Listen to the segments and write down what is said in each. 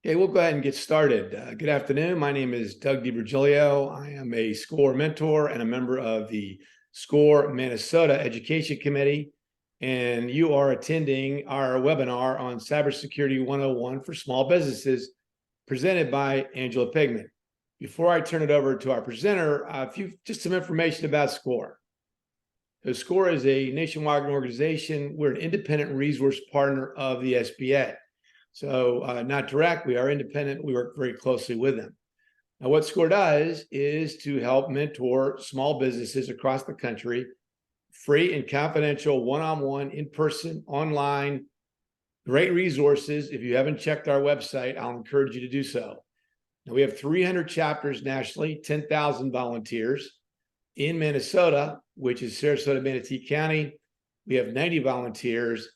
Okay, we'll go ahead and get started. Good afternoon. My name is Doug DiVirgilio. I am a SCORE mentor and a member of the SCORE Minnesota Education Committee. And you are attending our webinar on Cybersecurity 101 for Small Businesses, presented by Angela Pigman. Before I turn it over to our presenter, just some information about SCORE. So SCORE is a nationwide organization. We're an independent resource partner of the SBA. So not direct, we are independent. We work very closely with them. Now, what SCORE does is to help mentor small businesses across the country, free and confidential, one-on-one, in-person, online, great resources. If you haven't checked our website, I'll encourage you to do so. Now, we have 300 chapters nationally, 10,000 volunteers. In Minnesota, which is Sarasota, Manatee County, we have 90 volunteers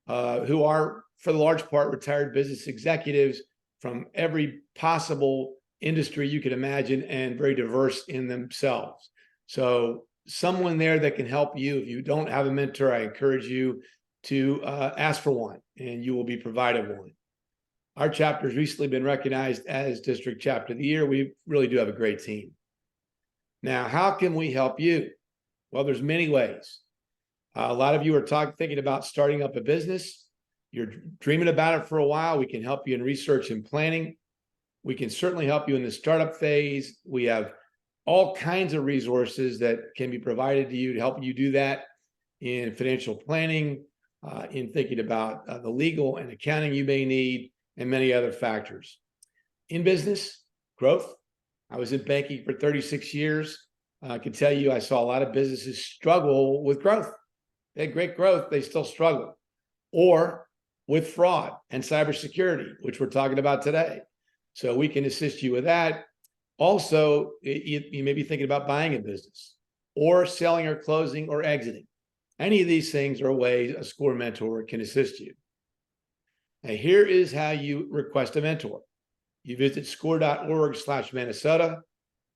who are, for the large part, retired business executives from every possible industry you could imagine and very diverse in themselves. So someone there that can help you. If you don't have a mentor, I encourage you to ask for one and you will be provided one. Our chapter has recently been recognized as District Chapter of the Year. We really do have a great team. Now, how can we help you? Well, there's many ways. A lot of you are thinking about starting up a business. You're dreaming about it for a while. We can help you in research and planning. We can certainly help you in the startup phase. We have all kinds of resources that can be provided to you to help you do that in financial planning, in thinking about the legal and accounting you may need, and many other factors. In business, growth. I was in banking for 36 years. I can tell you I saw a lot of businesses struggle with growth. They had great growth, they still struggle. Or with fraud and cybersecurity, which we're talking about today. So we can assist you with that. Also, you may be thinking about buying a business or selling or closing or exiting. Any of these things are ways a SCORE mentor can assist you. Now, here is how you request a mentor. You visit score.org/Minnesota.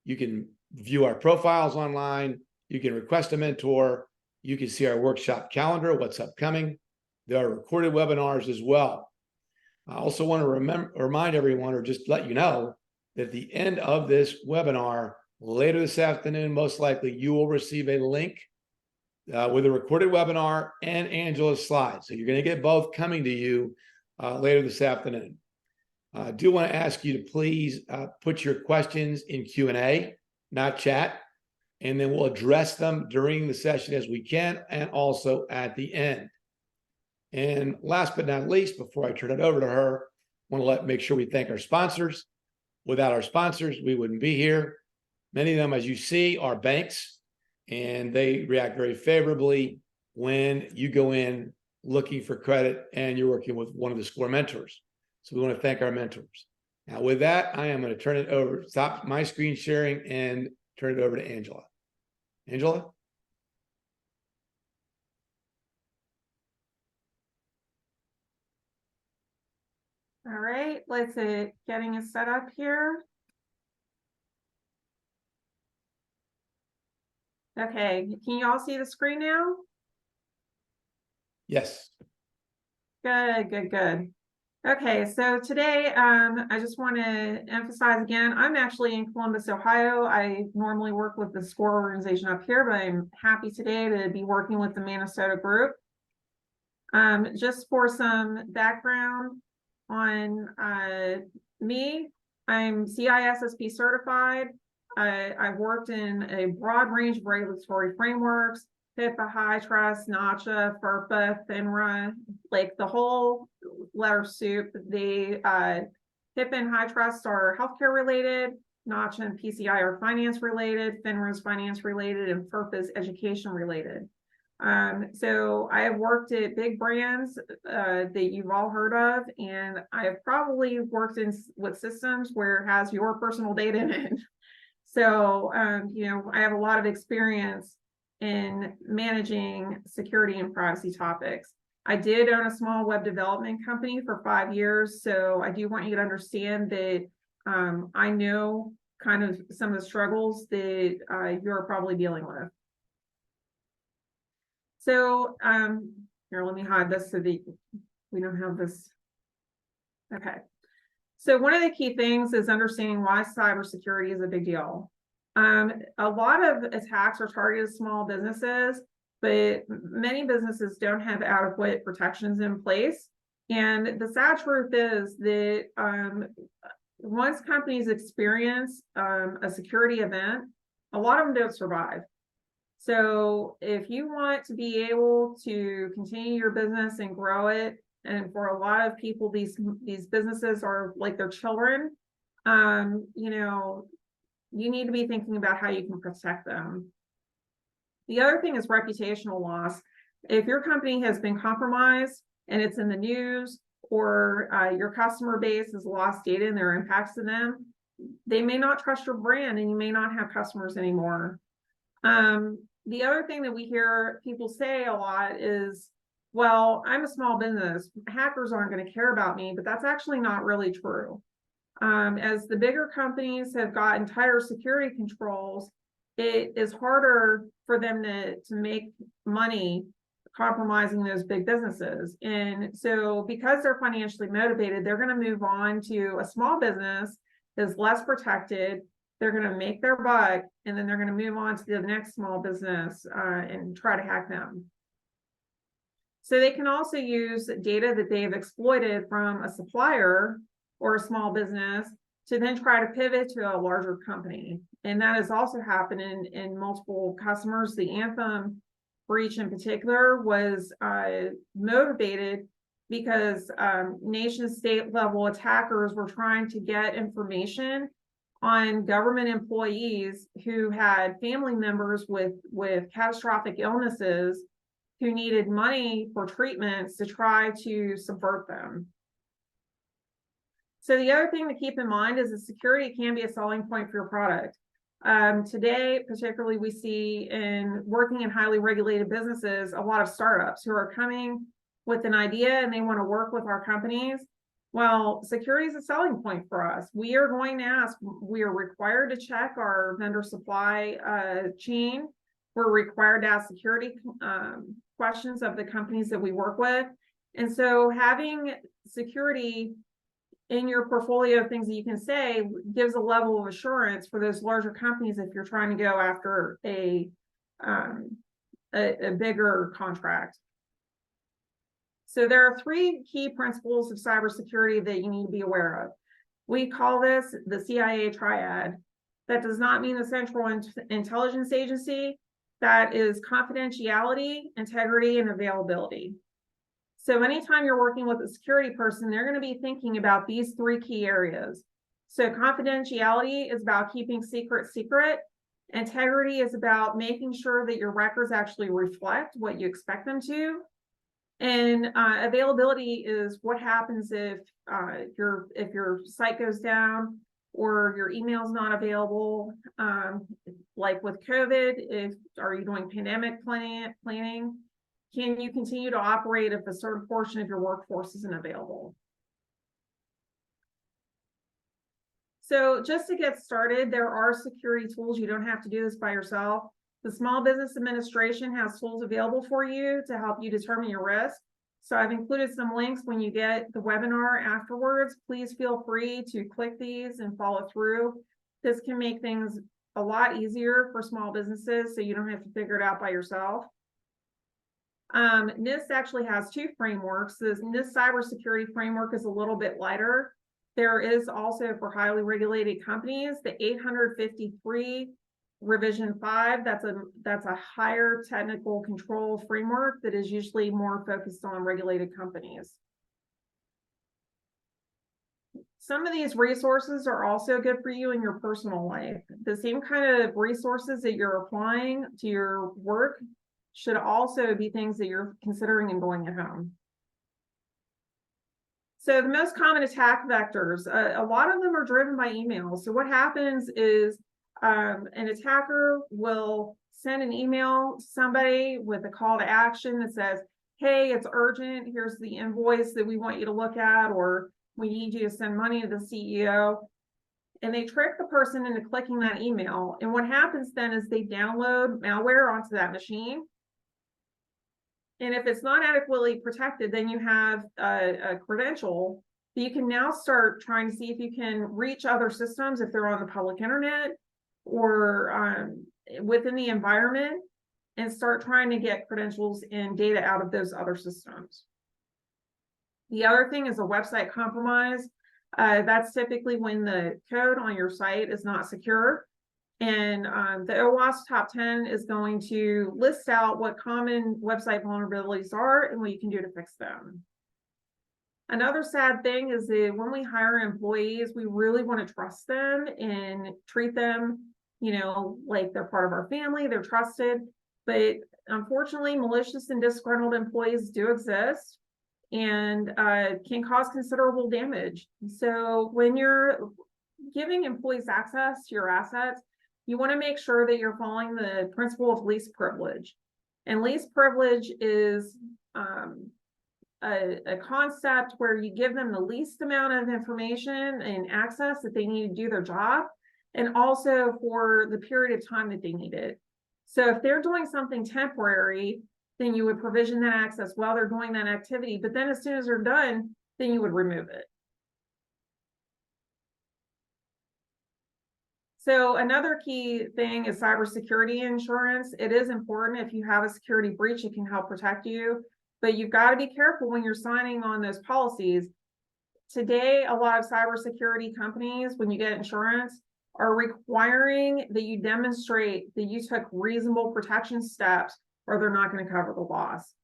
You can view our profiles online. You can request a mentor. You can see our workshop calendar, what's upcoming. There are recorded webinars as well. I also want to remind everyone, or just let you know, that at the end of this webinar, later this afternoon, most likely, you will receive a link with a recorded webinar and Angela's slides. So you're going to get both coming to you later this afternoon. I do want to ask you to please put your questions in Q&A, not chat, and then we'll address them during the session as we can and also at the end. And last but not least, before I turn it over to her, I want to make sure we thank our sponsors. Without our sponsors, we wouldn't be here. Many of them, as you see, are banks, and they react very favorably when you go in looking for credit and you're working with one of the SCORE mentors. So we want to thank our mentors. Now, with that, I am going to turn it over, stop my screen sharing and turn it over to Angela. Angela? All right, let's getting it set up here. Okay, can you all see the screen now? Yes. Good. Okay, so today I just want to emphasize again, I'm actually in Columbus, Ohio. I normally work with the SCORE organization up here, but I'm happy today to be working with the Minnesota group. Just for some background on me, I'm CISSP certified. I've worked in a broad range of regulatory frameworks, HIPAA, HITRUST, NACHA, FERPA, FINRA, like the whole letter soup. The HIPAA and HITRUST are healthcare related, NACHA and PCI are finance related, FINRA is finance related, and FERPA is education related. So I have worked at big brands that you've all heard of, and I have probably worked with systems where it has your personal data in it. So, you know, I have a lot of experience in managing security and privacy topics. I did own a small web development company for 5 years, so I do want you to understand that I know kind of some of the struggles that you're probably dealing with. So here, let me hide this so that we don't have this. Okay. So one of the key things is understanding why cybersecurity is a big deal. A lot of attacks are targeted at small businesses, but many businesses don't have adequate protections in place. And the sad truth is that once companies experience a security event, a lot of them don't survive. So if you want to be able to continue your business and grow it, and for a lot of people, these businesses are like their children, you know, you need to be thinking about how you can protect them. The other thing is reputational loss. If your company has been compromised and it's in the news, or your customer base has lost data and there are impacts to them, they may not trust your brand and you may not have customers anymore. The other thing that we hear people say a lot is, well, I'm a small business, hackers aren't going to care about me, but that's actually not really true. As the bigger companies have gotten tighter security controls, it is harder for them to make money compromising those big businesses. And so because they're financially motivated, they're going to move on to a small business that's less protected. They're going to make their buck, and then they're going to move on to the next small business and try to hack them. So they can also use data that they've exploited from a supplier or a small business to then try to pivot to a larger company. And that has also happened in multiple customers. The Anthem breach in particular was motivated because nation state level attackers were trying to get information on government employees who had family members with catastrophic illnesses who needed money for treatments to try to subvert them. So the other thing to keep in mind is that security can be a selling point for your product. Today, particularly, we see in working in highly regulated businesses, a lot of startups who are coming with an idea and they want to work with our companies. Well, security is a selling point for us. We are going to ask, we are required to check our vendor supply chain. We're required to ask security questions of the companies that we work with. And so having security in your portfolio of things that you can say gives a level of assurance for those larger companies if you're trying to go after a bigger contract. So there are three key principles of cybersecurity that you need to be aware of. We call this the CIA triad. That does not mean the Central Intelligence Agency. That is confidentiality, integrity, and availability. So anytime you're working with a security person, they're going to be thinking about these three key areas. So confidentiality is about keeping secret. Integrity is about making sure that your records actually reflect what you expect them to. And availability is what happens if your site goes down or your email is not available. Like with COVID, are you doing pandemic planning? Can you continue to operate if a certain portion of your workforce isn't available? So just to get started, there are security tools. You don't have to do this by yourself. The Small Business Administration has tools available for you to help you determine your risk. So I've included some links when you get the webinar afterwards. Please feel free to click these and follow through. This can make things a lot easier for small businesses so you don't have to figure it out by yourself. NIST actually has two frameworks. This NIST cybersecurity framework is a little bit lighter. There is also for highly regulated companies, the 853 revision 5. That's a higher technical control framework that is usually more focused on regulated companies. Some of these resources are also good for you in your personal life. The same kind of resources that you're applying to your work should also be things that you're considering and going at home. So the most common attack vectors, a lot of them are driven by email. So what happens is an attacker will send an email to somebody with a call to action that says, hey, it's urgent. Here's the invoice that we want you to look at, or we need you to send money to the CEO. And they trick the person into clicking that email. And what happens then is they download malware onto that machine. And if it's not adequately protected, then you have a credential But you can now start trying to see if you can reach other systems if they're on the public internet or within the environment, and start trying to get credentials and data out of those other systems. The other thing is a website compromise. That's typically when the code on your site is not secure. And the OWASP Top 10 is going to list out what common website vulnerabilities are and what you can do to fix them. Another sad thing is that when we hire employees, we really want to trust them and treat them, like they're part of our family, they're trusted. But unfortunately, malicious and disgruntled employees do exist and can cause considerable damage. So when you're giving employees access to your assets, you want to make sure that you're following the principle of least privilege. And least privilege is a concept where you give them the least amount of information and access that they need to do their job, and also for the period of time that they need it. So if they're doing something temporary, then you would provision that access while they're doing that activity, but then as soon as they're done, then you would remove it. So another key thing is cybersecurity insurance. It is important. If you have a security breach, it can help protect you, but you've got to be careful when you're signing on those policies. Today, a lot of cybersecurity companies, when you get insurance, are requiring that you demonstrate that you took reasonable protection steps, or they're not going to cover the loss.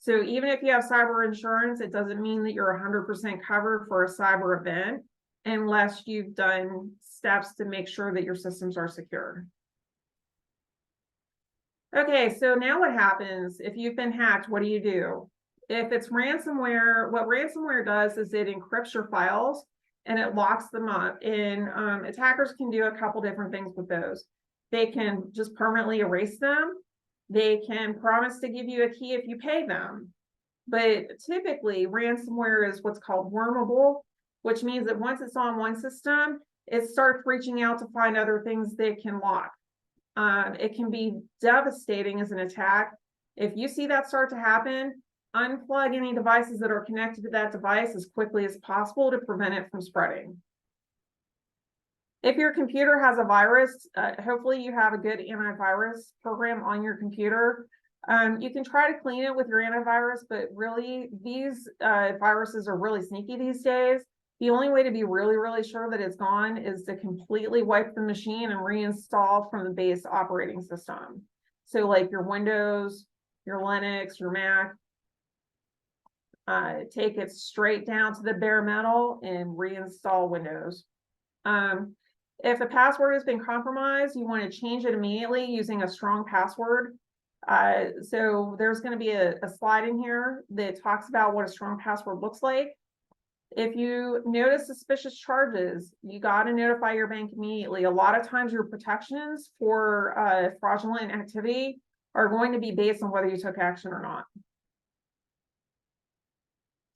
So even if you have cyber insurance, it doesn't mean that you're 100% covered for a cyber event unless you've done steps to make sure that your systems are secure. Okay, so now what happens if you've been hacked? What do you do? If it's ransomware, what ransomware does is it encrypts your files and it locks them up. And attackers can do a couple different things with those. They can just permanently erase them. They can promise to give you a key if you pay them. But typically, ransomware is what's called wormable, which means that once it's on one system, it starts reaching out to find other things they can lock. It can be devastating as an attack. If you see that start to happen, unplug any devices that are connected to that device as quickly as possible to prevent it from spreading. If your computer has a virus, hopefully you have a good antivirus program on your computer. You can try to clean it with your antivirus, but really these viruses are really sneaky these days. The only way to be really, really sure that it's gone is to completely wipe the machine and reinstall from the base operating system. So like your Windows, your Linux, your Mac, take it straight down to the bare metal and reinstall Windows. If a password has been compromised, you want to change it immediately using a strong password. So there's going to be a slide in here that talks about what a strong password looks like. If you notice suspicious charges, you got to notify your bank immediately. A lot of times your protections for fraudulent activity are going to be based on whether you took action or not.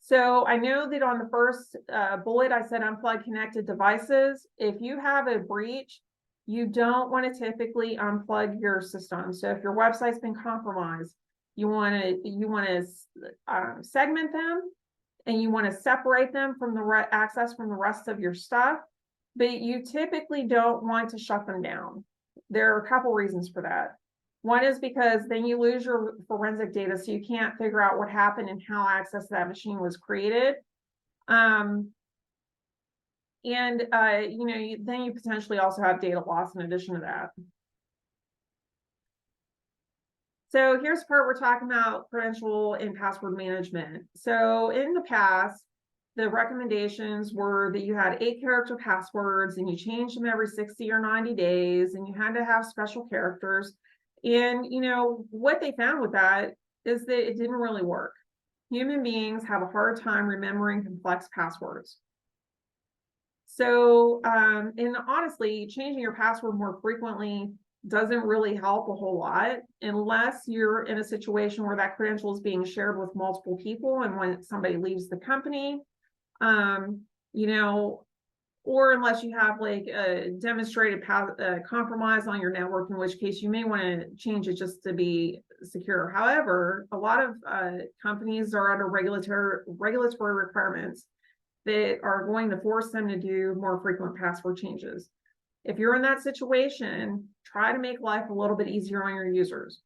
So I know that on the first bullet, I said unplug connected devices. If you have a breach, you don't want to typically unplug your system. So if your website's been compromised, you want to segment them, and you want to separate them from the access from the rest of your stuff, but you typically don't want to shut them down. There are a couple reasons for that. One is because then you lose your forensic data, so you can't figure out what happened and how access to that machine was created. Then you potentially also have data loss in addition to that. So here's the part we're talking about credential and password management. So in the past, the recommendations were that you had 8-character passwords and you changed them every 60 or 90 days, and you had to have special characters. And what they found with that is that it didn't really work. Human beings have a hard time remembering complex passwords. So, and honestly, changing your password more frequently doesn't really help a whole lot unless you're in a situation where that credential is being shared with multiple people, and when somebody leaves the company, or unless you have like a demonstrated compromise on your network, in which case you may want to change it just to be secure. However, a lot of companies are under regulatory requirements that are going to force them to do more frequent password changes. If you're in that situation, try to make life a little bit easier on your users.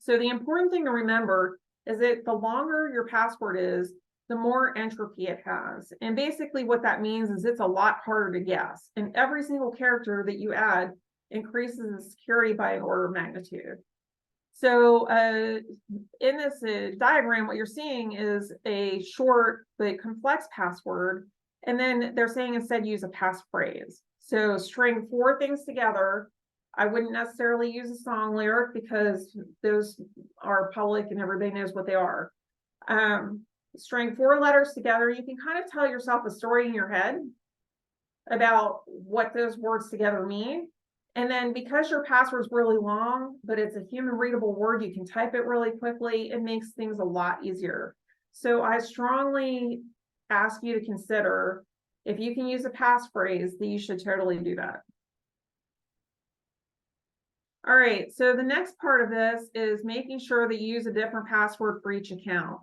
So the important thing to remember is that the longer your password is, the more entropy it has. And basically what that means is it's a lot harder to guess. And every single character that you add increases the security by an order of magnitude. So in this diagram, what you're seeing is a short but complex password. And then they're saying instead use a passphrase. So string 4 things together. I wouldn't necessarily use a song lyric because those are public and everybody knows what they are. String 4 letters together, you can kind of tell yourself a story in your head about what those words together mean. And then because your password's really long, but it's a human readable word, you can type it really quickly. It makes things a lot easier. So I strongly ask you to consider, if you can use a passphrase, that you should totally do that. All right, so the next part of this is making sure that you use a different password for each account.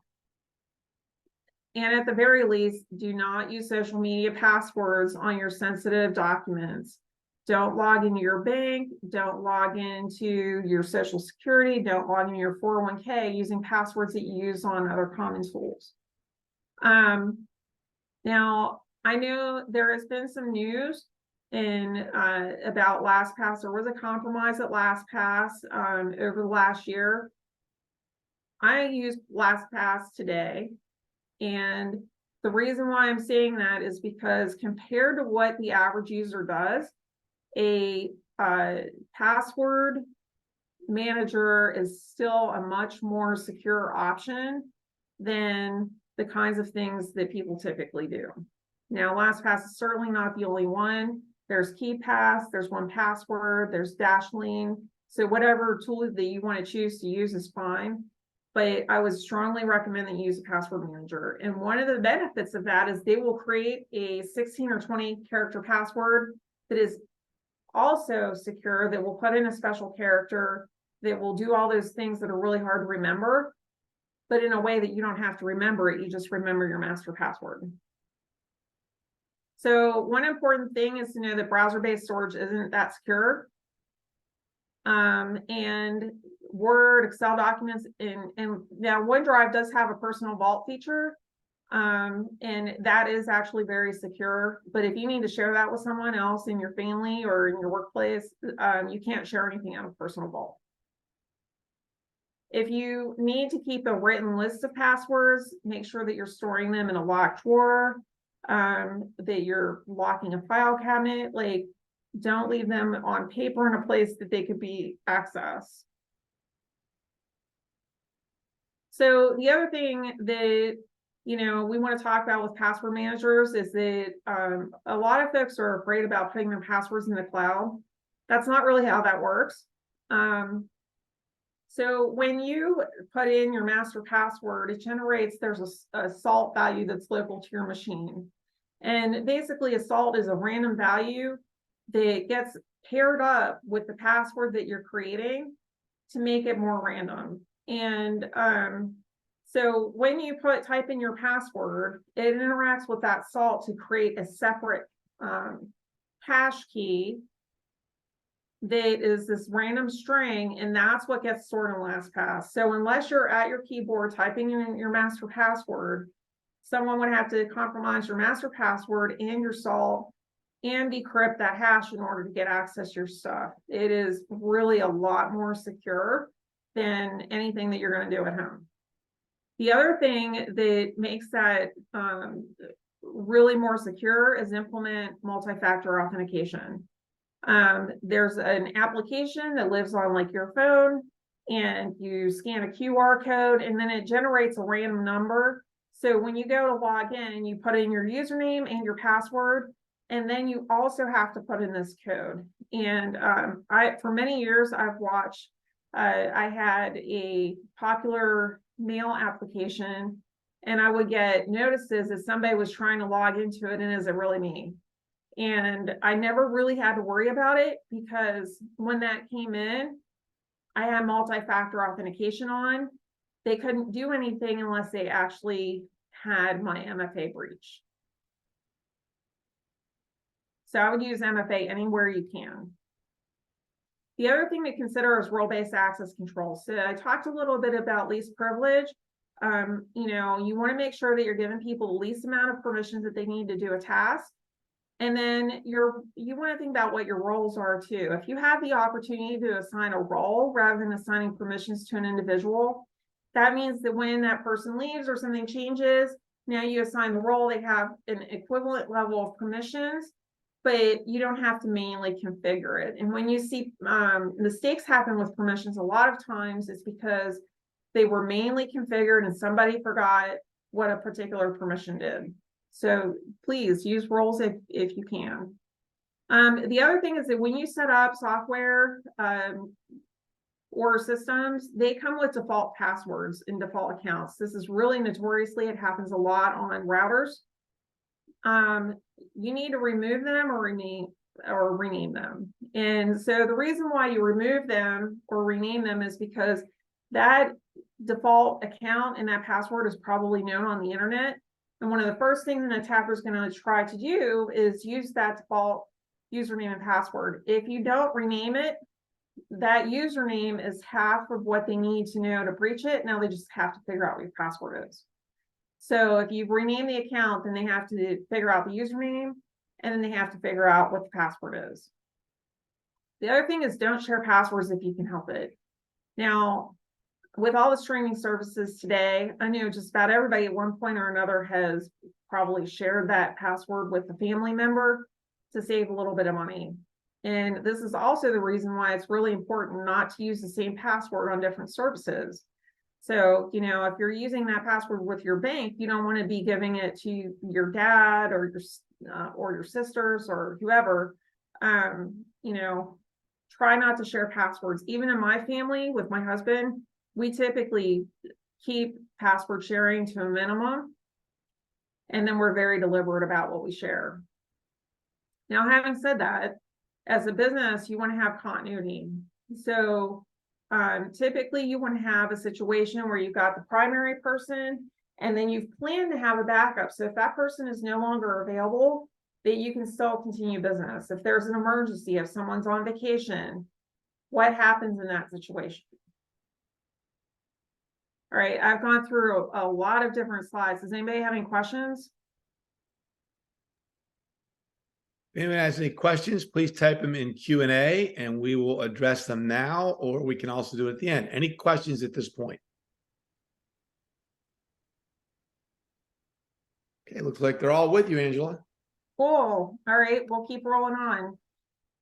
And at the very least, do not use social media passwords on your sensitive documents. Don't log into your bank, don't log into your social security, don't log into your 401k using passwords that you use on other common tools. Now, I know there has been some news about LastPass. There was a compromise at LastPass over the last year. I use LastPass today. And the reason why I'm saying that is because compared to what the average user does, a password manager is still a much more secure option than the kinds of things that people typically do. Now, LastPass is certainly not the only one. There's KeePass, there's 1Password, there's Dashlane. So whatever tool that you want to choose to use is fine. But I would strongly recommend that you use a password manager. And one of the benefits of that is they will create a 16 or 20 character password that is also secure, that will put in a special character, that will do all those things that are really hard to remember, but in a way that you don't have to remember it, you just remember your master password. So one important thing is to know that browser-based storage isn't that secure. And Word, Excel documents, and now OneDrive does have a personal vault feature, and that is actually very secure. But if you need to share that with someone else in your family or in your workplace, you can't share anything out of personal vault. If you need to keep a written list of passwords, make sure that you're storing them in a locked drawer, that you're locking a file cabinet. Like, don't leave them on paper in a place that they could be accessed. So the other thing that, you know, we want to talk about with password managers is that a lot of folks are afraid about putting their passwords in the cloud. That's not really how that works. So when you put in your master password, it generates, there's a salt value that's local to your machine. And basically a salt is a random value that gets paired up with the password that you're creating to make it more random. And so when you type in your password, it interacts with that salt to create a separate hash key that is this random string, and that's what gets stored in LastPass. So unless you're at your keyboard typing in your master password, someone would have to compromise your master password and your salt and decrypt that hash in order to get access to your stuff. It is really a lot more secure than anything that you're going to do at home. The other thing that makes that really more secure is implement multi-factor authentication. There's an application that lives on like your phone, and you scan a QR code and then it generates a random number. So when you go to log in, you put in your username and your password, and then you also have to put in this code. And for many years, I've watched, I had a popular mail application, and I would get notices that somebody was trying to log into it, and is it really me? And I never really had to worry about it, because when that came in, I had multi-factor authentication on. They couldn't do anything unless they actually had my MFA breach. So I would use MFA anywhere you can. The other thing to consider is role-based access control. So I talked a little bit about least privilege. You know, you want to make sure that you're giving people the least amount of permissions that they need to do a task. And then you want to think about what your roles are too. If you have the opportunity to assign a role rather than assigning permissions to an individual, that means that when that person leaves or something changes, now you assign the role, they have an equivalent level of permissions, but you don't have to manually configure it. And when you see mistakes happen with permissions, a lot of times it's because they were manually configured and somebody forgot what a particular permission did. So please use roles if you can. The other thing is that when you set up software or systems, they come with default passwords and default accounts. This is really notoriously, it happens a lot on routers. You need to remove them or rename them. And so the reason why you remove them or rename them is because that default account and that password is probably known on the internet. And one of the first things an attacker is going to try to do is use that default username and password. If you don't rename it, that username is half of what they need to know to breach it. Now they just have to figure out what your password is. So if you rename the account, then they have to figure out the username, and then they have to figure out what the password is. The other thing is don't share passwords if you can help it. Now, with all the streaming services today, I know just about everybody at one point or another has probably shared that password with a family member to save a little bit of money. And this is also the reason why it's really important not to use the same password on different services. So, you know, if you're using that password with your bank, you don't want to be giving it to your dad or your sisters or whoever. You know, try not to share passwords. Even in my family with my husband, we typically keep password sharing to a minimum, and then we're very deliberate about what we share. Now, having said that, as a business, you want to have continuity. So typically you want to have a situation where you've got the primary person, and then you've planned to have a backup. So if that person is no longer available, that you can still continue business. If there's an emergency, if someone's on vacation, what happens in that situation? All right, I've gone through a lot of different slides. Does anybody have any questions? If anyone has any questions, please type them in Q&A and we will address them now, or we can also do it at the end. Any questions at this point? Okay, looks like they're all with you, Angela. Cool. All right, we'll keep rolling on.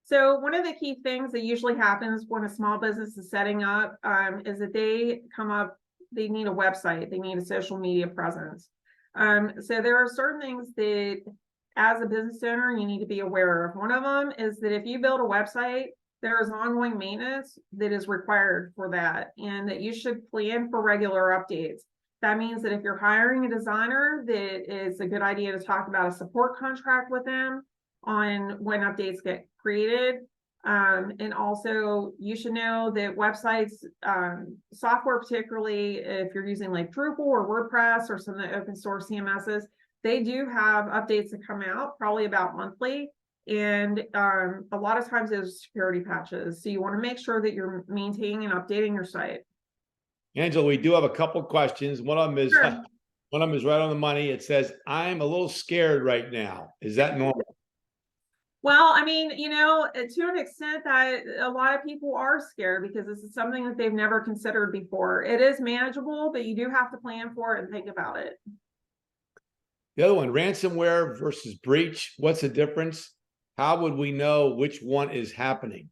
So one of the key things that usually happens when a small business is setting up is that they need a website, they need a social media presence. So there are certain things that as a business owner, you need to be aware of. One of them is that if you build a website, there is ongoing maintenance that is required for that, and that you should plan for regular updates. That means that if you're hiring a designer, that it's a good idea to talk about a support contract with them on when updates get created. And also you should know that websites, software, particularly if you're using like Drupal or WordPress or some of the open source CMSs, they do have updates that come out probably about monthly. And a lot of times those security patches. So you want to make sure that you're maintaining and updating your site. Angela, we do have a couple questions. One of them is Sure. one of them is right on the money. It says, I'm a little scared right now. Is that normal? Well, I mean, you know, to an extent that a lot of people are scared because this is something that they've never considered before. It is manageable, but you do have to plan for it and think about it. The other one, ransomware versus breach. What's the difference? How would we know which one is happening?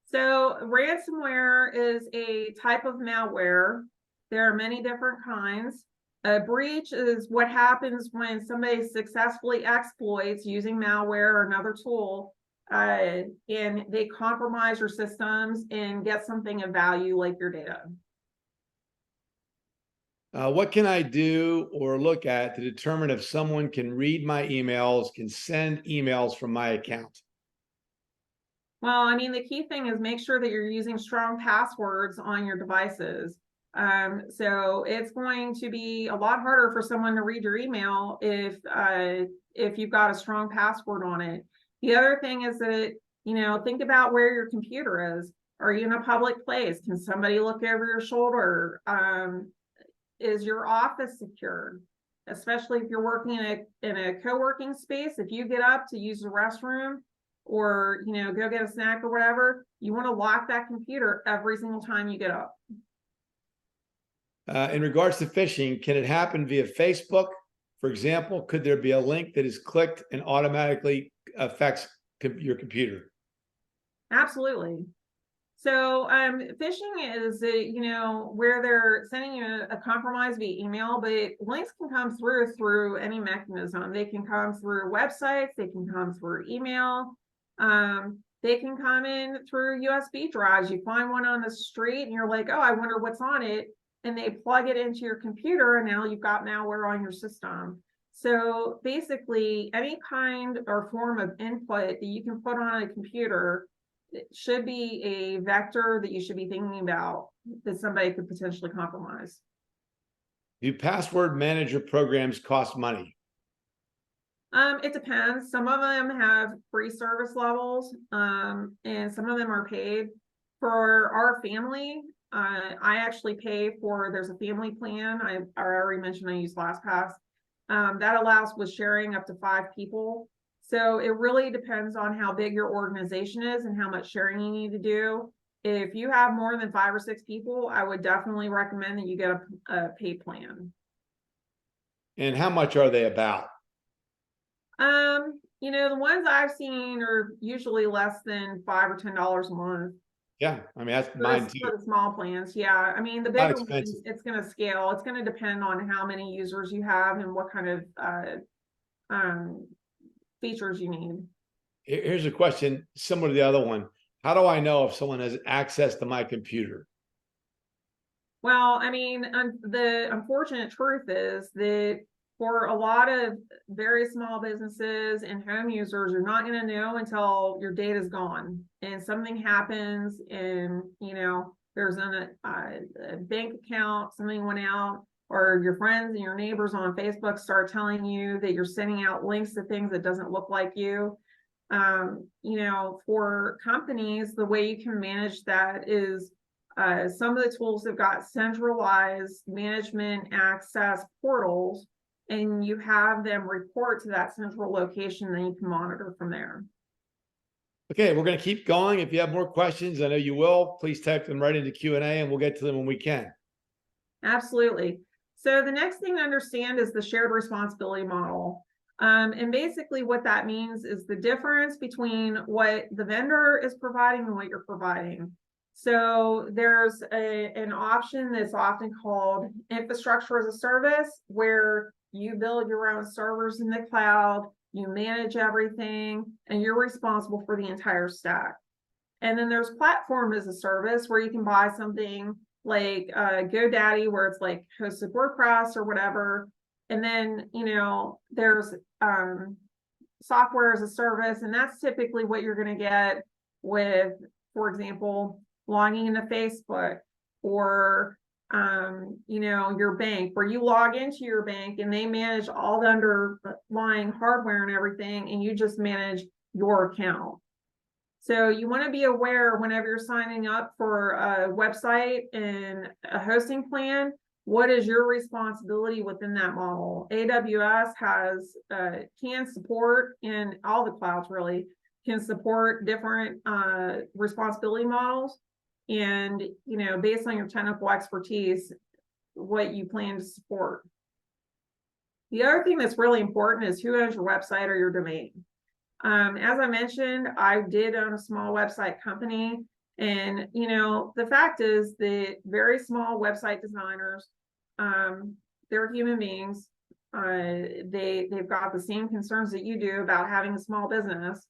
So ransomware is a type of malware. There are many different kinds. A breach is what happens when somebody successfully exploits using malware or another tool, and they compromise your systems and get something of value like your data. What can I do or look at to determine if someone can read my emails, can send emails from my account? Well, I mean, the key thing is make sure that you're using strong passwords on your devices. So it's going to be a lot harder for someone to read your email if you've got a strong password on it. The other thing is that, think about where your computer is. Are you in a public place? Can somebody look over your shoulder? Is your office secure? Especially if you're working in a co-working space, if you get up to use the restroom or, go get a snack or whatever, you want to lock that computer every single time you get up. In regards to phishing, can it happen via Facebook? For example, could there be a link that is clicked and automatically affects your computer? Absolutely. So phishing is, where they're sending you a compromise via email, but links can come through any mechanism. They can come through websites, they can come through email, they can come in through USB drives. You find one on the street and you're like, oh, I wonder what's on it. And they plug it into your computer and now you've got malware on your system. So basically any kind or form of input that you can put on a computer, it should be a vector that you should be thinking about that somebody could potentially compromise. Do password manager programs cost money? It depends. Some of them have free service levels, and some of them are paid. For our family, I actually pay for, there's a family plan. I already mentioned I use LastPass. That allows with sharing up to 5 people. So it really depends on how big your organization is and how much sharing you need to do. If you have more than 5 or 6 people, I would definitely recommend that you get a paid plan. And how much are they about? The ones I've seen are usually less than $5 or $10 a month. Yeah, I mean, that's mine too. For the small plans, yeah. I mean, the Not bigger ones, expensive. it's going to scale. It's going to depend on how many users you have and what kind of features you need. Here's a question similar to the other one. How do I know if someone has access to my computer? Well, I mean, the unfortunate truth is that for a lot of very small businesses and home users, you're not going to know until your data's gone and something happens and, there's a bank account, something went out, or your friends and your neighbors on Facebook start telling you that you're sending out links to things that doesn't look like you. For companies, the way you can manage that is some of the tools have got centralized management access portals, and you have them report to that central location, then you can monitor from there. Okay, we're going to keep going. If you have more questions, I know you will, please type them right into Q&A and we'll get to them when we can. Absolutely. So the next thing to understand is the shared responsibility model. And basically what that means is the difference between what the vendor is providing and what you're providing. So there's an option that's often called infrastructure as a service, where you build your own servers in the cloud, you manage everything, and you're responsible for the entire stack. And then there's platform as a service, where you can buy something like GoDaddy, where it's like hosted WordPress or whatever. And then, there's software as a service, and that's typically what you're going to get with, for example, logging into Facebook or, your bank, where you log into your bank and they manage all the underlying hardware and everything, and you just manage your account. So you want to be aware whenever you're signing up for a website and a hosting plan, what is your responsibility within that model? AWS can support, and all the clouds really can support different responsibility models. And, based on your technical expertise, what you plan to support. The other thing that's really important is who owns your website or your domain. As I mentioned, I did own a small website company, and the fact is that very small website designers, they're human beings. They've got the same concerns that you do about having a small business,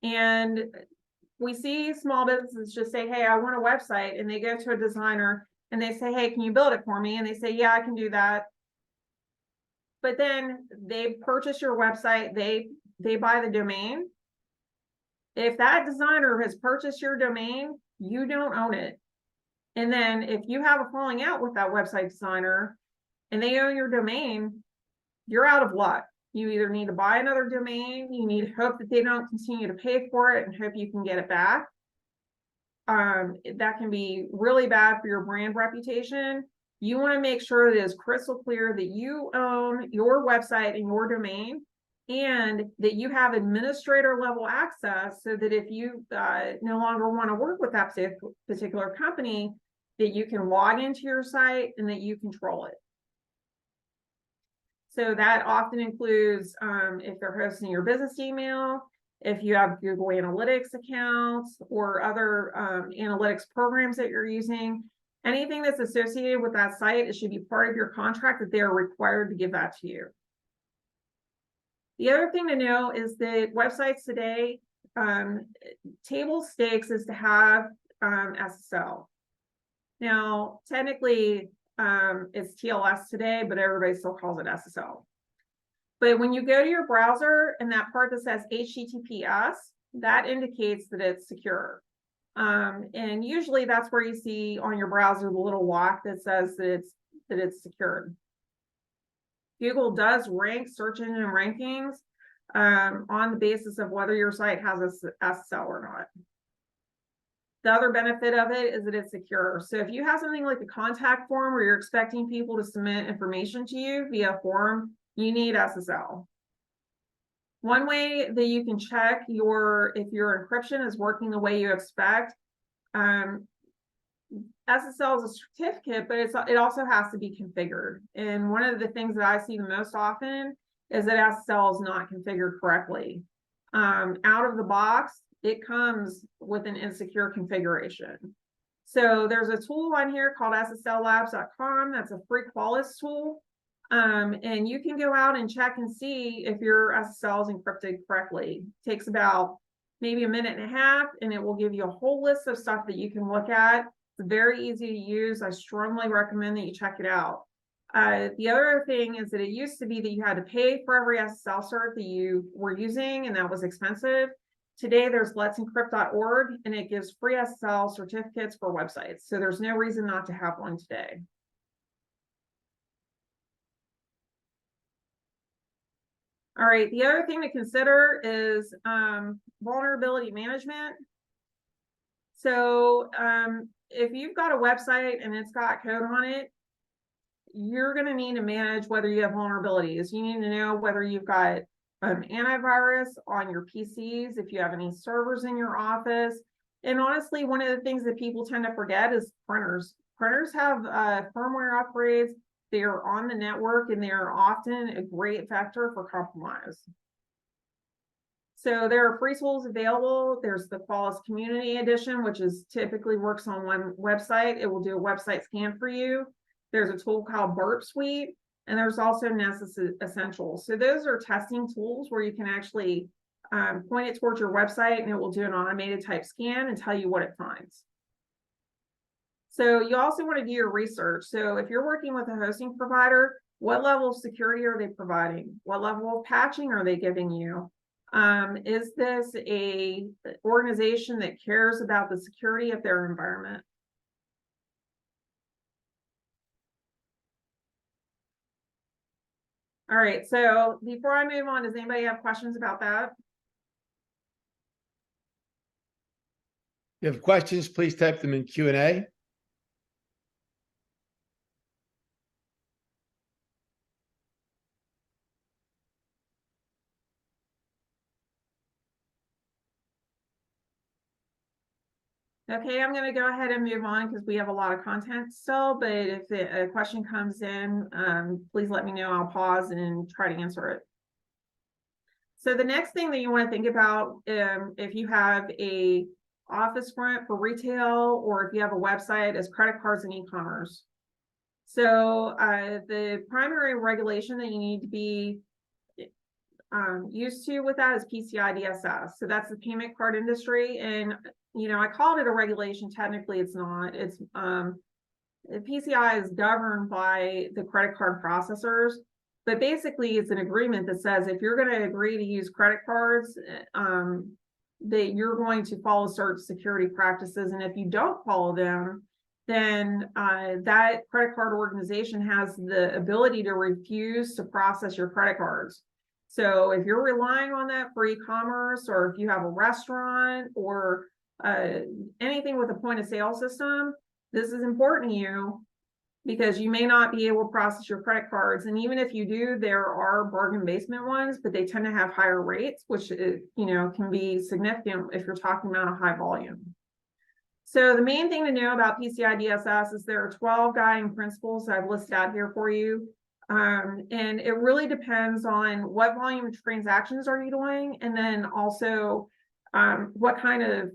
and we see small businesses just say, hey, I want a website, and they go to a designer and they say, hey, can you build it for me? And they say, yeah, I can do that. But then they purchase your website, they buy the domain. If that designer has purchased your domain, you don't own it. And then if you have a falling out with that website designer and they own your domain, you're out of luck. You either need to buy another domain, you need to hope that they don't continue to pay for it and hope you can get it back. That can be really bad for your brand reputation. You want to make sure that it's crystal clear that you own your website and your domain, and that you have administrator level access, so that if you no longer want to work with that particular company, that you can log into your site and that you control it. So that often includes if they're hosting your business email, if you have Google Analytics accounts or other analytics programs that you're using, anything that's associated with that site, it should be part of your contract that they are required to give that to you. The other thing to know is that websites today, table stakes is to have SSL. Now, technically, it's TLS today, but everybody still calls it SSL. But when you go to your browser and that part that says HTTPS, that indicates that it's secure. And usually that's where you see on your browser the little walk that says that it's secured. Google does rank search engine rankings on the basis of whether your site has a SSL or not. The other benefit of it is that it's secure. So if you have something like a contact form where you're expecting people to submit information to you via form, you need SSL. One way that you can check if your encryption is working the way you expect, SSL is a certificate, but it also has to be configured. And one of the things that I see the most often is that SSL is not configured correctly. Out of the box, it comes with an insecure configuration. So there's a tool on here called SSLlabs.com. That's a free Qualys tool. And you can go out and check and see if your SSL is encrypted correctly. It takes about maybe a minute and a half, and it will give you a whole list of stuff that you can look at. It's very easy to use. I strongly recommend that you check it out. The other thing is that it used to be that you had to pay for every SSL cert that you were using, and that was expensive. Today, there's let'sencrypt.org, and it gives free SSL certificates for websites. So there's no reason not to have one today. All right, the other thing to consider is vulnerability management. So if you've got a website and it's got code on it, you're going to need to manage whether you have vulnerabilities. You need to know whether you've got antivirus on your PCs, if you have any servers in your office. And honestly, one of the things that people tend to forget is printers. Printers have firmware upgrades. They are on the network, and they are often a great vector for compromise. So there are free tools available. There's the Qualys Community Edition, which is typically works on one website. It will do a website scan for you. There's a tool called Burp Suite, and there's also Nessus Essentials. So those are testing tools where you can actually point it towards your website, and it will do an automated type scan and tell you what it finds. So you also want to do your research. So if you're working with a hosting provider, what level of security are they providing? What level of patching are they giving you? Is this a organization that cares about the security of their environment? All right, so before I move on, does anybody have questions about that? If you have questions, please type them in Q&A. Okay, I'm going to go ahead and move on because we have a lot of content still, but if a question comes in, please let me know. I'll pause and try to answer it. So the next thing that you want to think about, if you have a office front for retail, or if you have a website, is credit cards and e-commerce. So the primary regulation that you need to be used to with that is PCI DSS. So that's the payment card industry. And, you know, I called it a regulation. Technically, it's not. It's the PCI is governed by the credit card processors. But basically, it's an agreement that says if you're going to agree to use credit cards, that you're going to follow certain security practices. And if you don't follow them, then that credit card organization has the ability to refuse to process your credit cards. So if you're relying on that for e-commerce, or if you have a restaurant or anything with a point of sale system, this is important to you because you may not be able to process your credit cards. And even if you do, there are bargain basement ones, but they tend to have higher rates, which can be significant if you're talking about a high volume. So the main thing to know about PCI DSS is there are 12 guiding principles I've listed out here for you. And it really depends on what volume of transactions are you doing, and then also what kind of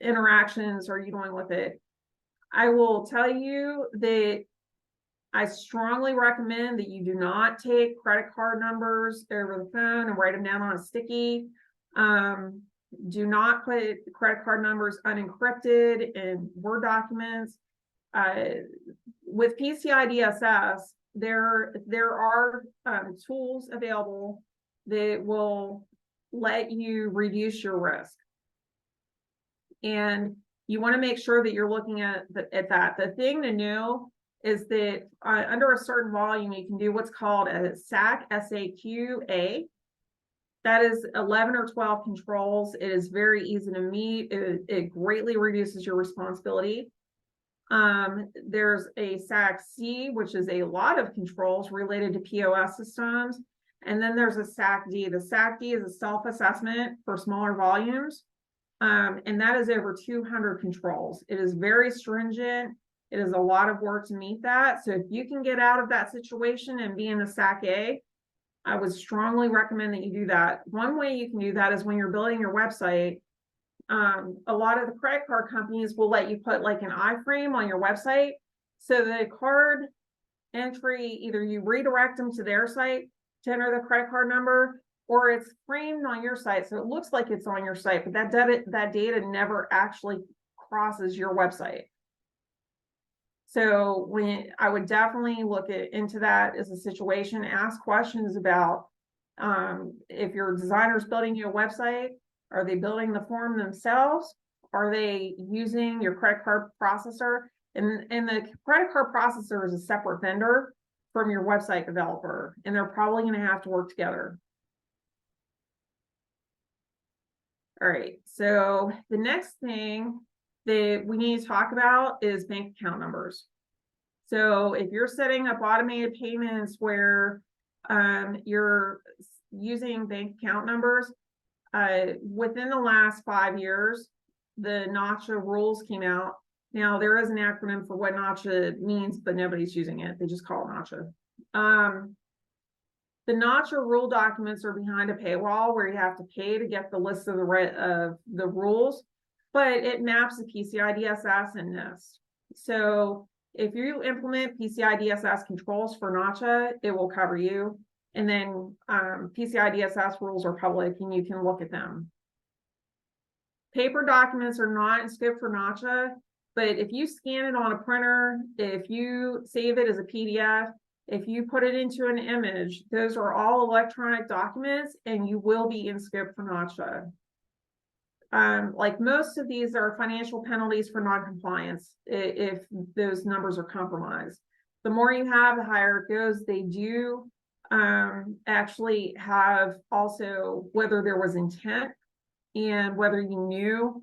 interactions are you doing with it. I will tell you that I strongly recommend that you do not take credit card numbers over the phone and write them down on a sticky. Do not put credit card numbers unencrypted in Word documents. With PCI DSS, there are tools available that will let you reduce your risk. And you want to make sure that you're looking at that. The thing to know is that under a certain volume, you can do what's called a SAC, S-A-Q-A. That is 11 or 12 controls. It is very easy to meet. It greatly reduces your responsibility. There's a SAC-C, which is a lot of controls related to POS systems. And then there's a SAC-D. The SAC-D is a self-assessment for smaller volumes. And that is over 200 controls. It is very stringent. It is a lot of work to meet that. So if you can get out of that situation and be in the SAC-A, I would strongly recommend that you do that. One way you can do that is when you're building your website. A lot of the credit card companies will let you put like an iframe on your website. So the card entry, either you redirect them to their site to enter the credit card number, or it's framed on your site. So it looks like it's on your site, but that data never actually crosses your website. So I would definitely look into that as a situation, ask questions about if your designer's building you a website, are they building the form themselves? Are they using your credit card processor? And the credit card processor is a separate vendor from your website developer, and they're probably going to have to work together. All right, so the next thing that we need to talk about is bank account numbers. So if you're setting up automated payments where you're using bank account numbers, within the last 5 years, the NACHA rules came out. Now there is an acronym for what NACHA means, but nobody's using it. They just call it NACHA. The NACHA rule documents are behind a paywall where you have to pay to get the list of the rules, but it maps the PCI DSS and NIST. So if you implement PCI DSS controls for NACHA, it will cover you. And then PCI DSS rules are public and you can look at them. Paper documents are not in scope for NACHA, but if you scan it on a printer, if you save it as a PDF, if you put it into an image, those are all electronic documents and you will be in scope for NACHA. Like most of these are financial penalties for non-compliance if those numbers are compromised. The more you have, the higher it goes. They do actually have also whether there was intent and whether you knew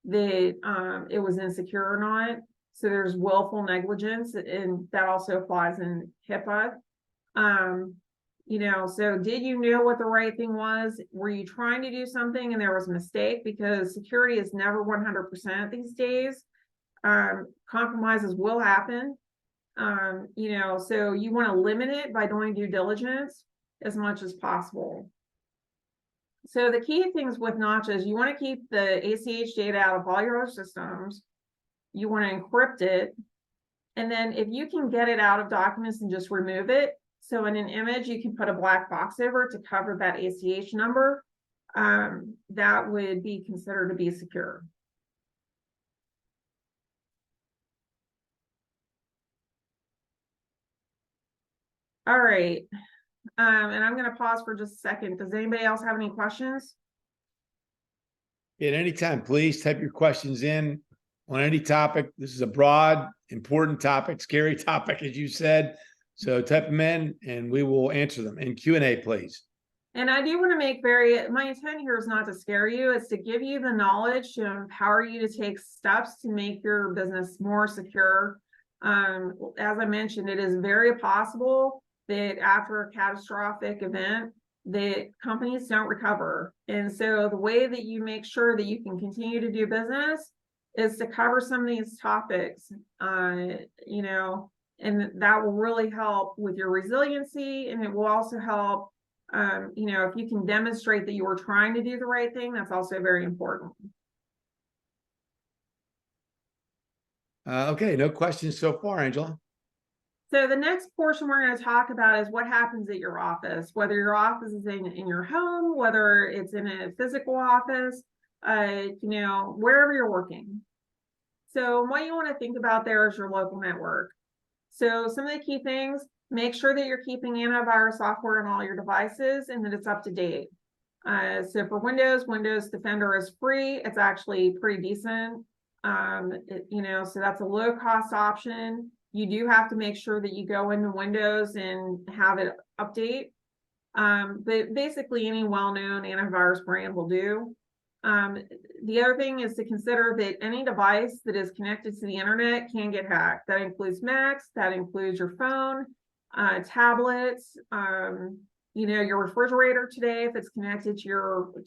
that it was insecure or not. So there's willful negligence, and that also applies in HIPAA. So did you know what the right thing was? Were you trying to do something and there was a mistake? Because security is never 100% these days. Compromises will happen. So you want to limit it by doing due diligence as much as possible. So the key things with NACHA is you want to keep the ACH data out of all your other systems. You want to encrypt it. And then if you can get it out of documents and just remove it, so in an image, you can put a black box over it to cover that ACH number, that would be considered to be secure. All right. And I'm going to pause for just a second. Does anybody else have any questions? At any time, please type your questions in on any topic. This is a broad, important topic, scary topic, as you said. So type them in and we will answer them. In Q&A, please. And I do want to make my intent here is not to scare you, it's to give you the knowledge to empower you to take steps to make your business more secure. As I mentioned, it is very possible that after a catastrophic event, that companies don't recover. And so the way that you make sure that you can continue to do business is to cover some of these topics, you know, and that will really help with your resiliency, and it will also help, you know, if you can demonstrate that you were trying to do the right thing, that's also very important. Okay, no questions so far, Angela. So the next portion we're going to talk about is what happens at your office, whether your office is in your home, whether it's in a physical office, you know, wherever you're working. So what you want to think about there is your local network. So some of the key things, make sure that you're keeping antivirus software on all your devices and that it's up to date. So for Windows Defender is free. It's actually pretty decent. You know, so that's a low cost option. You do have to make sure that you go into Windows and have it update. But basically any well-known antivirus brand will do. The other thing is to consider that any device that is connected to the internet can get hacked. That includes Macs, that includes your phone, tablets, you know, your refrigerator today, if it's connected to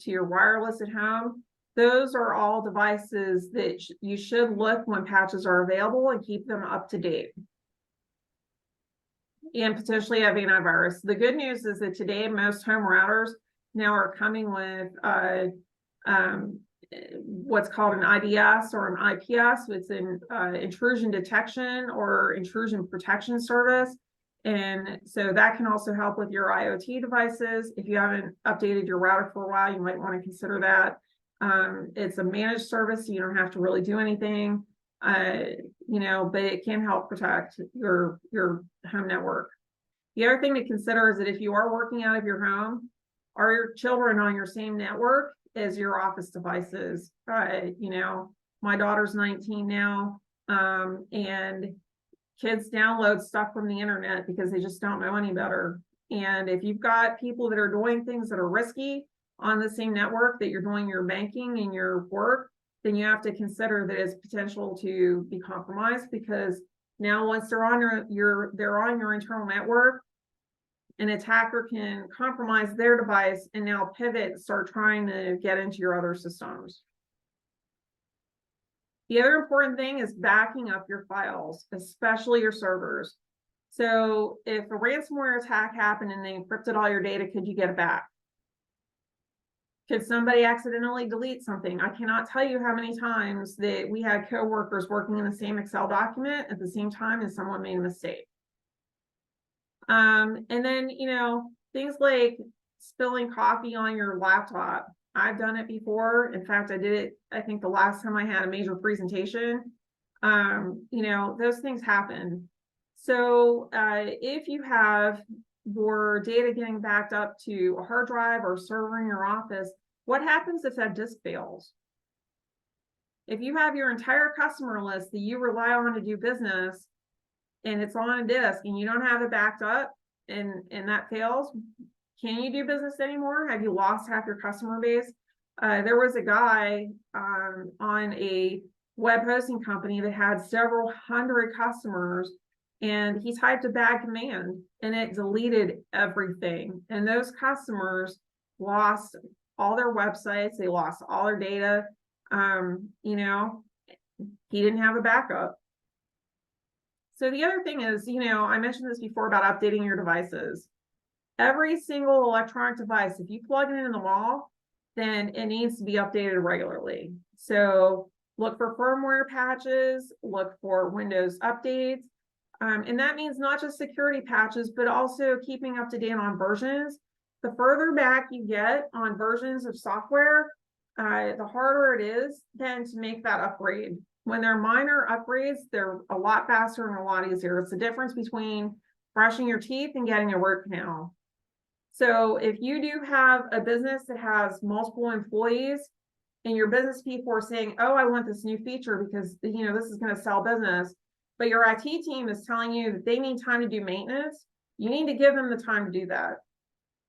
your wireless at home. Those are all devices that you should look when patches are available and keep them up to date. And potentially have antivirus. The good news is that today most home routers now are coming with what's called an IDS or an IPS. It's an intrusion detection or intrusion protection service. And so that can also help with your IoT devices. If you haven't updated your router for a while, you might want to consider that. It's a managed service, so you don't have to really do anything, you know, but it can help protect your home network. The other thing to consider is that if you are working out of your home, are your children on your same network as your office devices? You know, my daughter's 19 now, and kids download stuff from the internet because they just don't know any better. And if you've got people that are doing things that are risky on the same network that you're doing your banking and your work, then you have to consider that it's potential to be compromised, because now once they're on your internal network, an attacker can compromise their device and now pivot and start trying to get into your other systems. The other important thing is backing up your files, especially your servers. So if a ransomware attack happened and they encrypted all your data, could you get it back? Could somebody accidentally delete something? I cannot tell you how many times that we had coworkers working in the same Excel document at the same time and someone made a mistake. And then, you know, things like spilling coffee on your laptop. I've done it before. In fact, I did it, I think the last time I had a major presentation. You know, those things happen. So if you have your data getting backed up to a hard drive or server in your office, what happens if that disk fails? If you have your entire customer list that you rely on to do business and it's on a disk and you don't have it backed up and that fails, can you do business anymore? Have you lost half your customer base? There was a guy on a web hosting company that had several hundred customers, and he typed a bad command and it deleted everything. And those customers lost all their websites, they lost all their data. You know, he didn't have a backup. So the other thing is, you know, I mentioned this before about updating your devices. Every single electronic device, if you plug it in the wall, then it needs to be updated regularly. So look for firmware patches, look for Windows updates. And that means not just security patches, but also keeping up to date on versions. The further back you get on versions of software, the harder it is then to make that upgrade. When they're minor upgrades, they're a lot faster and a lot easier. It's the difference between brushing your teeth and getting a root canal. So if you do have a business that has multiple employees and your business people are saying, oh, I want this new feature because, you know, this is going to sell business, but your IT team is telling you that they need time to do maintenance, you need to give them the time to do that.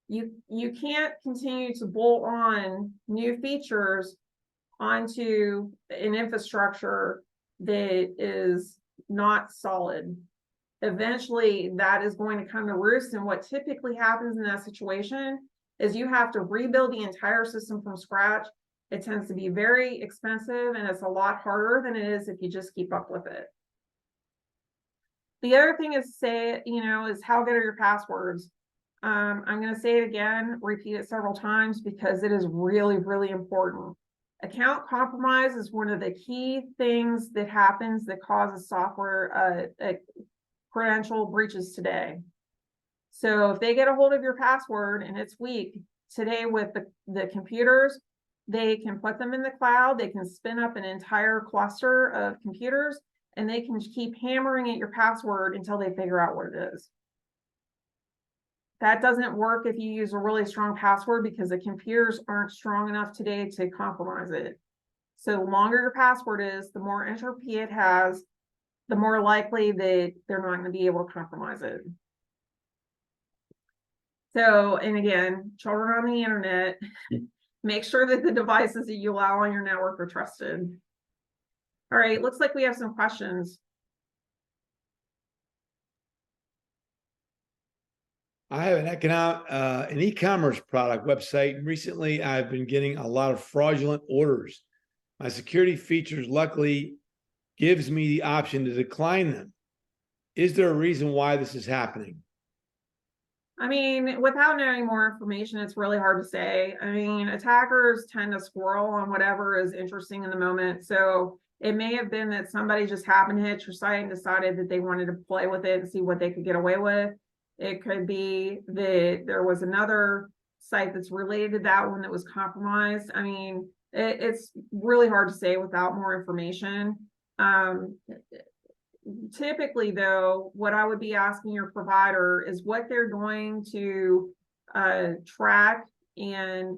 You can't continue to bolt on new features onto an infrastructure that is not solid. Eventually that is going to come to roost, and what typically happens in that situation is you have to rebuild the entire system from scratch. It tends to be very expensive, and it's a lot harder than it is if you just keep up with it. The other thing is is how good are your passwords? I'm going to say it again, repeat it several times, because it is really, really important. Account compromise is one of the key things that happens that causes software credential breaches today. So if they get a hold of your password and it's weak, today with the computers, they can put them in the cloud, they can spin up an entire cluster of computers, and they can keep hammering at your password until they figure out what it is. That doesn't work if you use a really strong password, because the computers aren't strong enough today to compromise it. So the longer your password is, the more entropy it has, the more likely that they're not going to be able to compromise it. So, and again, children on the internet, make sure that the devices that you allow on your network are trusted. All right, looks like we have some questions. I have an e-commerce product website, and recently I've been getting a lot of fraudulent orders. My security features luckily gives me the option to decline them. Is there a reason why this is happening? I mean, without knowing more information, it's really hard to say. I mean, attackers tend to squirrel on whatever is interesting in the moment. So it may have been that somebody just happened to hit your site and decided that they wanted to play with it and see what they could get away with. It could be that there was another site that's related to that one that was compromised. I mean, it's really hard to say without more information. Typically, though, what I would be asking your provider is what they're going to track and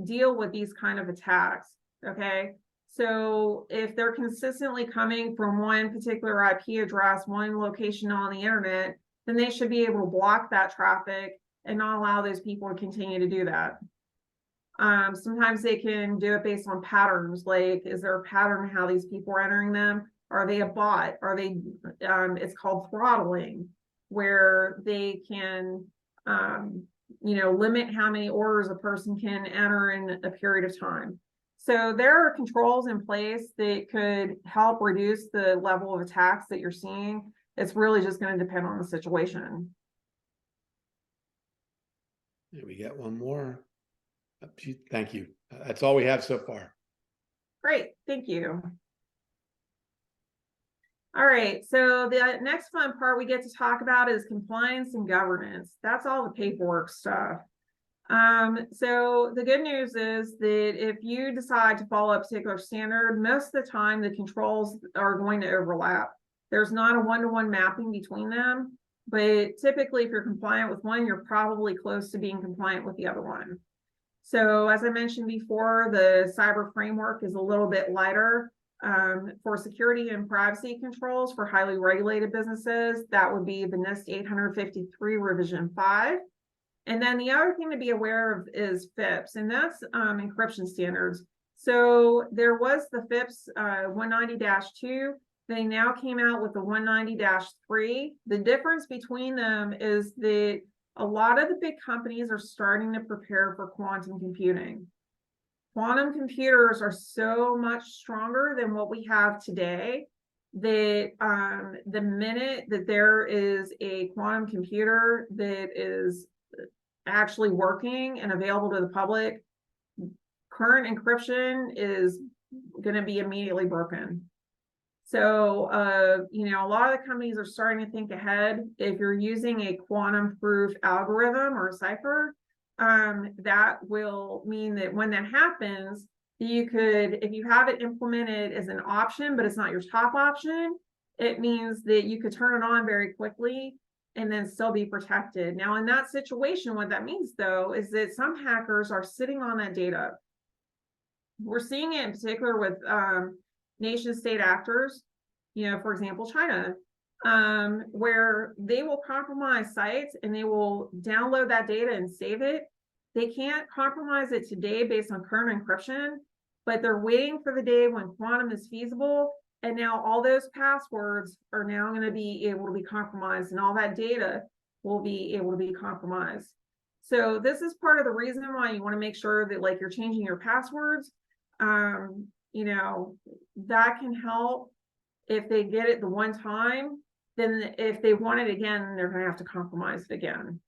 deal with these kind of attacks. Okay. So if they're consistently coming from one particular IP address, one location on the internet, then they should be able to block that traffic and not allow those people to continue to do that. Sometimes they can do it based on patterns. Like, is there a pattern how these people are entering them? Are they a bot? Are they, it's called throttling, where they can, limit how many orders a person can enter in a period of time. So there are controls in place that could help reduce the level of attacks that you're seeing. It's really just going to depend on the situation. Yeah, we got one more. Thank you. That's all we have so far. Great, thank you. All right, so the next fun part we get to talk about is compliance and governance. That's all the paperwork stuff. So the good news is that if you decide to follow a particular standard, most of the time the controls are going to overlap. There's not a one-to-one mapping between them, but typically if you're compliant with one, you're probably close to being compliant with the other one. So as I mentioned before, the cyber framework is a little bit lighter. For security and privacy controls for highly regulated businesses, that would be the NIST 853 revision 5. And then the other thing to be aware of is FIPS, and that's encryption standards. So there was the FIPS 190-2. They now came out with the 190-3. The difference between them is that a lot of the big companies are starting to prepare for quantum computing. Quantum computers are so much stronger than what we have today that the minute that there is a quantum computer that is actually working and available to the public, current encryption is going to be immediately broken. So, a lot of the companies are starting to think ahead. If you're using a quantum proof algorithm or a cipher, that will mean that when that happens, you could, if you have it implemented as an option, but it's not your top option, it means that you could turn it on very quickly and then still be protected. Now, in that situation, what that means, though, is that some hackers are sitting on that data. We're seeing it in particular with nation state actors, for example, China. where they will compromise sites and they will download that data and save it. They can't compromise it today based on current encryption, but they're waiting for the day when quantum is feasible. And now all those passwords are now going to be able to be compromised, and all that data will be able to be compromised. So this is part of the reason why you want to make sure that, like, you're changing your passwords. You know, that can help if they get it the one time. Then if they want it again, they're going to have to compromise it again.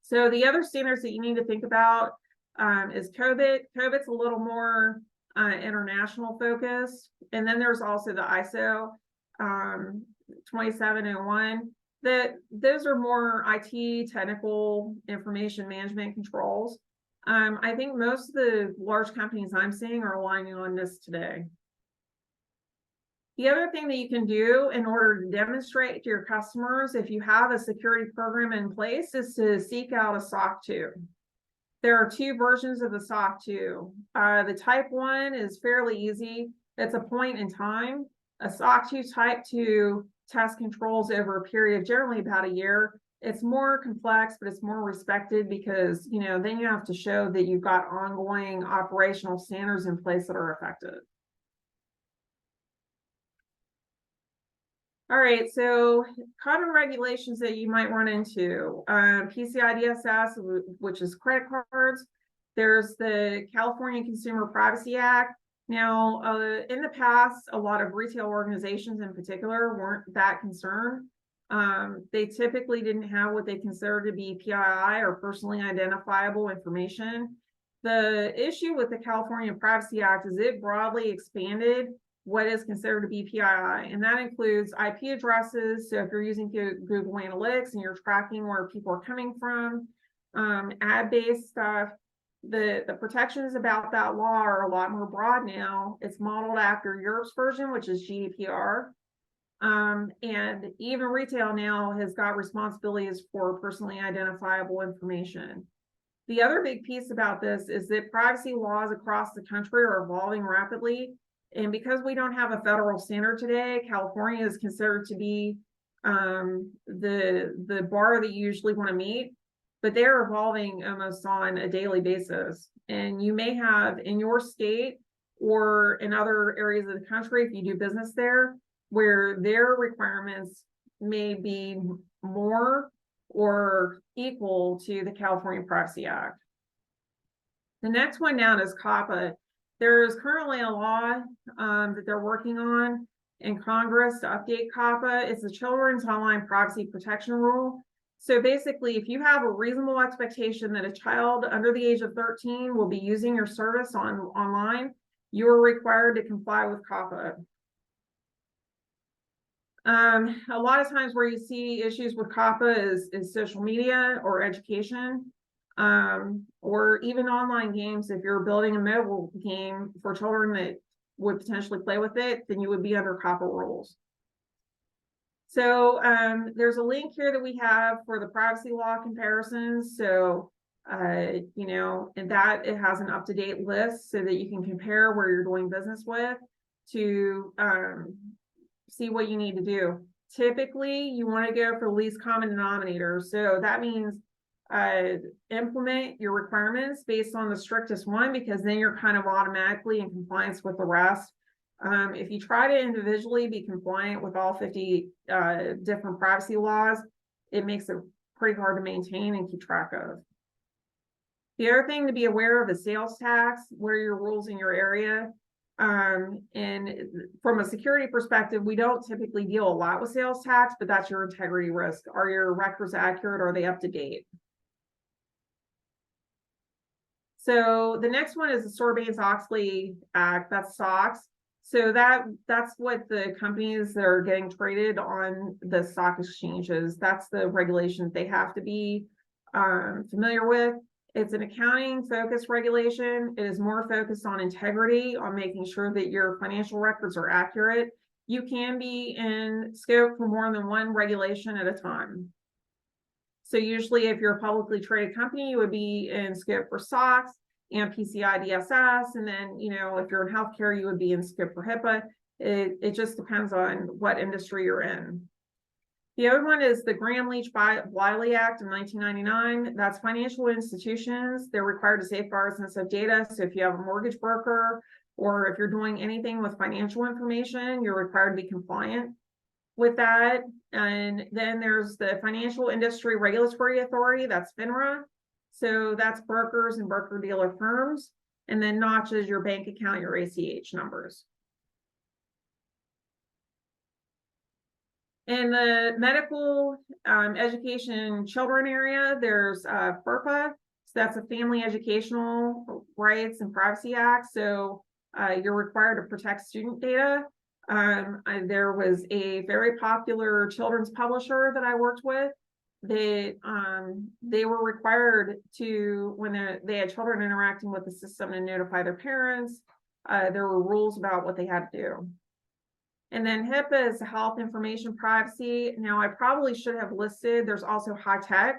So the other standards that you need to think about is COBIT. COBIT's a little more international focused. And then there's also the ISO 27001. Those are more IT, technical information management controls. I think most of the large companies I'm seeing are aligning on this today. The other thing that you can do in order to demonstrate to your customers if you have a security program in place is to seek out a SOC 2. There are two versions of the SOC 2. The type 1 is fairly easy. It's a point in time. A SOC 2 type 2 test controls over a period of generally about a year. It's more complex, but it's more respected because, you know, then you have to show that you've got ongoing operational standards in place that are effective. All right, so common regulations that you might run into, PCI DSS, which is credit cards. There's the California Consumer Privacy Act. Now, in the past, a lot of retail organizations in particular weren't that concerned. They typically didn't have what they consider to be PII, or personally identifiable information. The issue with the California Privacy Act is it broadly expanded what is considered to be PII, and that includes IP addresses. So if you're using Google Analytics and you're tracking where people are coming from, ad-based stuff, the protections about that law are a lot more broad now. It's modeled after Europe's version, which is GDPR. And even retail now has got responsibilities for personally identifiable information. The other big piece about this is that privacy laws across the country are evolving rapidly. And because we don't have a federal standard today, California is considered to be the bar that you usually want to meet, but they're evolving almost on a daily basis. And you may have in your state or in other areas of the country, if you do business there, where their requirements may be more or equal to the California Privacy Act. The next one down is COPPA. There is currently a law that they're working on in Congress to update COPPA. It's the Children's Online Privacy Protection Rule. So basically, if you have a reasonable expectation that a child under the age of 13 will be using your service online, you are required to comply with COPPA. A lot of times where you see issues with COPPA is social media or education. Or even online games. If you're building a mobile game for children that would potentially play with it, then you would be under COPPA rules. So there's a link here that we have for the privacy law comparisons. So, you know, and that it has an up-to-date list so that you can compare where you're doing business with to see what you need to do. Typically, you want to go for the least common denominator. So that means implement your requirements based on the strictest one, because then you're kind of automatically in compliance with the rest. If you try to individually be compliant with all 50 different privacy laws, it makes it pretty hard to maintain and keep track of. The other thing to be aware of is sales tax. What are your rules in your area? And from a security perspective, we don't typically deal a lot with sales tax, but that's your integrity risk. Are your records accurate? Are they up to date? So the next one is the Sarbanes-Oxley Act, that's SOX. So that's what the companies that are getting traded on the stock exchanges, that's the regulation they have to be familiar with. It's an accounting focused regulation. It is more focused on integrity, on making sure that your financial records are accurate. You can be in scope for more than one regulation at a time. So usually if you're a publicly traded company, you would be in scope for SOX and PCI DSS. And then, you know, if you're in healthcare, you would be in scope for HIPAA. It just depends on what industry you're in. The other one is the Gramm-Leach-Bliley Act of 1999. That's financial institutions. They're required to safeguard sensitive data. So if you have a mortgage broker, or if you're doing anything with financial information, you're required to be compliant with that. And then there's the Financial Industry Regulatory Authority, that's FINRA. So that's brokers and broker-dealer firms. And then Notch is your bank account, your ACH numbers. In the medical education children area, there's FERPA. So that's a Family Educational Rights and Privacy Act. So you're required to protect student data. There was a very popular children's publisher that I worked with. They were required to, when they had children interacting with the system, to notify their parents. There were rules about what they had to do. And then HIPAA is health information privacy. Now, I probably should have listed, there's also HITECH.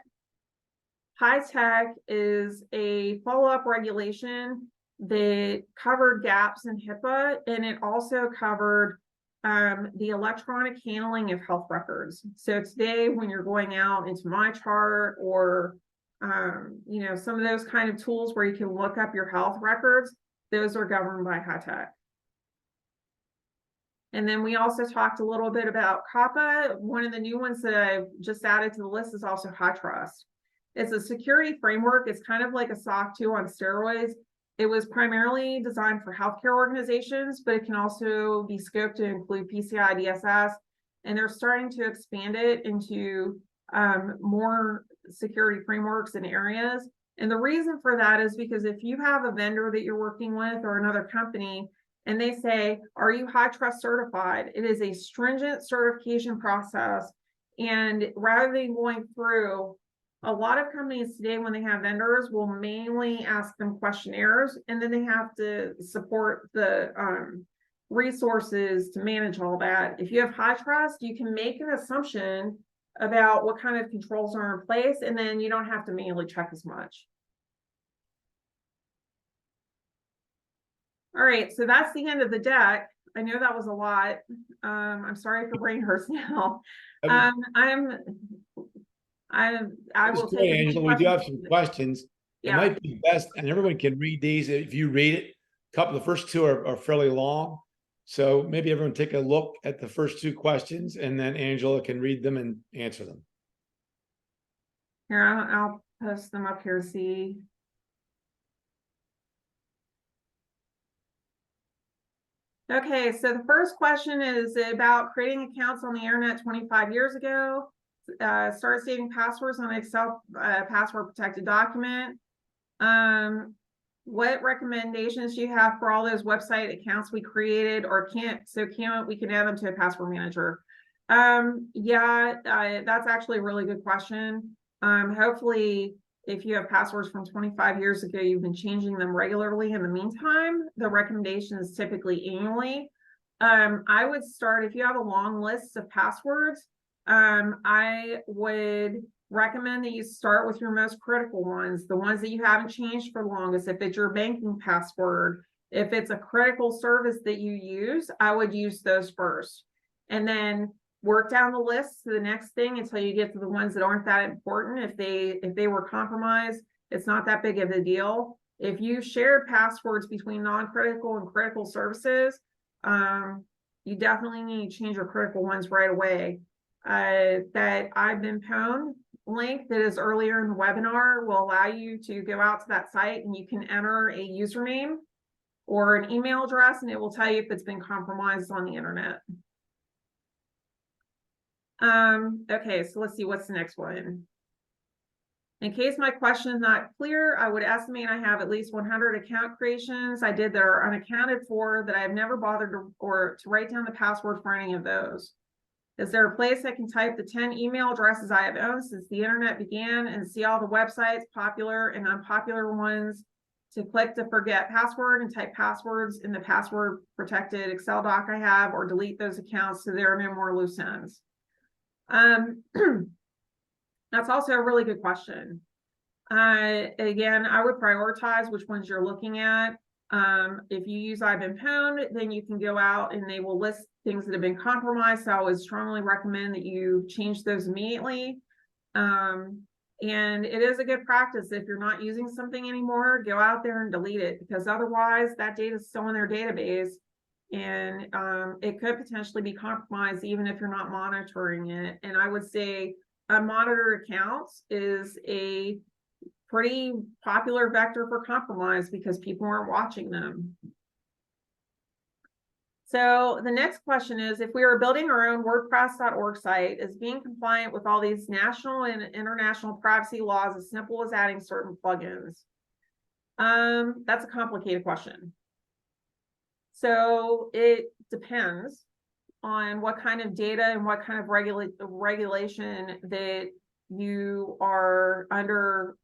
HITECH is a follow-up regulation that covered gaps in HIPAA, and it also covered the electronic handling of health records. So today, when you're going out into MyChart or you know, some of those kind of tools where you can look up your health records, those are governed by HITECH. And then we also talked a little bit about COPPA. One of the new ones that I've just added to the list is also HITRUST. It's a security framework. It's kind of like a SOC 2 on steroids. It was primarily designed for healthcare organizations, but it can also be scoped to include PCI DSS. And they're starting to expand it into more security frameworks and areas. And the reason for that is because if you have a vendor that you're working with or another company, and they say, are you HITRUST certified? It is a stringent certification process. And rather than going through, a lot of companies today, when they have vendors, will mainly ask them questionnaires, and then they have to support the resources to manage all that. If you have HITRUST, you can make an assumption about what kind of controls are in place, and then you don't have to manually check as much. All right, so that's the end of the deck. I know that was a lot. I'm sorry for brain hurts now. I will take any Angela, we do have some questions. questions. It might be best, and everyone can read these. If you read it, the first two are fairly long. So maybe everyone take a look at the first two questions, and then Angela can read them and answer them. Here, I'll post them up here to see. Okay, so the first question is about creating accounts on the internet 25 years ago. Start saving passwords on Excel password protected document. What recommendations do you have for all those website accounts we created, or we can add them to a password manager? Yeah, that's actually a really good question. Hopefully, if you have passwords from 25 years ago, you've been changing them regularly in the meantime. The recommendation is typically annually. I would start, if you have a long list of passwords, I would recommend that you start with your most critical ones, the ones that you haven't changed for the longest. If it's your banking password, if it's a critical service that you use, I would use those first. And then work down the list to the next thing until you get to the ones that aren't that important. If they were compromised, it's not that big of a deal. If you shared passwords between non-critical and critical services, you definitely need to change your critical ones right away. That I've been pwned link that is earlier in the webinar will allow you to go out to that site and you can enter a username or an email address, and it will tell you if it's been compromised on the internet. Okay, so let's see, what's the next one? In case my question is not clear, I would estimate I have at least 100 account creations I did that are unaccounted for that I have never bothered to write down the password for any of those. Is there a place I can type the 10 email addresses I have owned since the internet began and see all the websites, popular and unpopular ones, to click to forget password and type passwords in the password protected Excel doc I have, or delete those accounts so there are no more loose ends? That's also a really good question. Again, I would prioritize which ones you're looking at. If you use I've been pwned, then you can go out and they will list things that have been compromised. So I would strongly recommend that you change those immediately. And it is a good practice. If you're not using something anymore, go out there and delete it, because otherwise that data is still in their database, and it could potentially be compromised even if you're not monitoring it. And I would say unmonitored accounts is a pretty popular vector for compromise because people aren't watching them. So the next question is, if we are building our own WordPress.org site, is being compliant with all these national and international privacy laws as simple as adding certain plugins? That's a complicated question. So it depends on what kind of data and what kind of regulation that you are under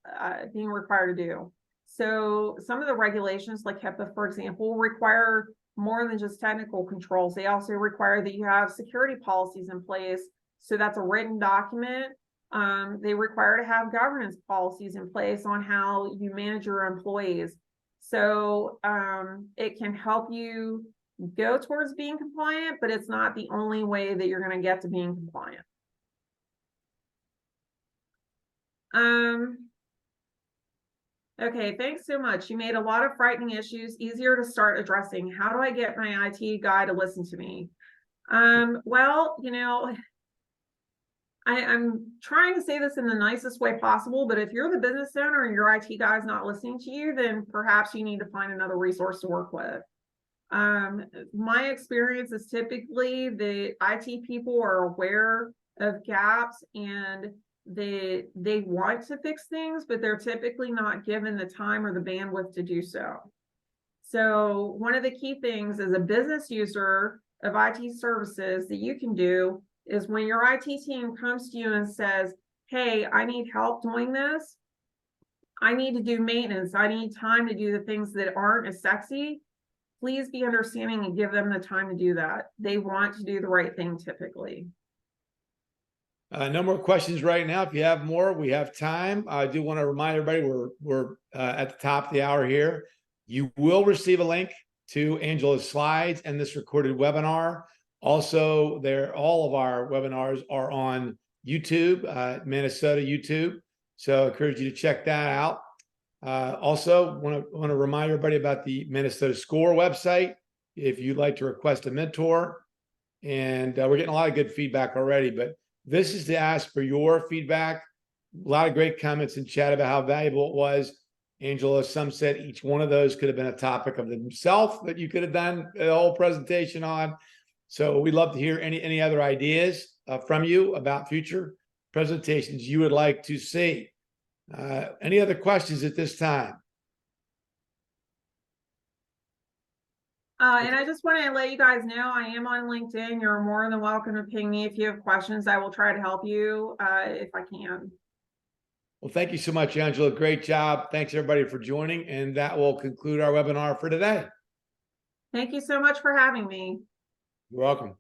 being required to do. So some of the regulations, like HIPAA, for example, require more than just technical controls. They also require that you have security policies in place. So that's a written document. They require to have governance policies in place on how you manage your employees. So it can help you go towards being compliant, but it's not the only way that you're going to get to being compliant. Okay, thanks so much. You made a lot of frightening issues easier to start addressing. How do I get my IT guy to listen to me? Well, you know, I'm trying to say this in the nicest way possible, but if you're the business owner and your IT guy is not listening to you, then perhaps you need to find another resource to work with. My experience is typically the IT people are aware of gaps and they want to fix things, but they're typically not given the time or the bandwidth to do so. So one of the key things as a business user of IT services that you can do is when your IT team comes to you and says, hey, I need help doing this, I need to do maintenance, I need time to do the things that aren't as sexy, please be understanding and give them the time to do that. They want to do the right thing typically. No more questions right now. If you have more, we have time. I do want to remind everybody we're at the top of the hour here. You will receive a link to Angela's slides and this recorded webinar. Also, all of our webinars are on YouTube, Minnesota YouTube. So I encourage you to check that out. Also, want to remind everybody about the Minnesota SCORE website if you'd like to request a mentor. And we're getting a lot of good feedback already, but this is to ask for your feedback. A lot of great comments in chat about how valuable it was. Angela, some said each one of those could have been a topic of themselves that you could have done a whole presentation on. So we'd love to hear any other ideas from you about future presentations you would like to see. Any other questions at this time? And I just want to let you guys know I am on LinkedIn. You're more than welcome to ping me if you have questions. I will try to help you if I can. Well, thank you so much, Angela. Great job. Thanks, everybody, for joining. And that will conclude our webinar for today. Thank you so much for having me. You're welcome.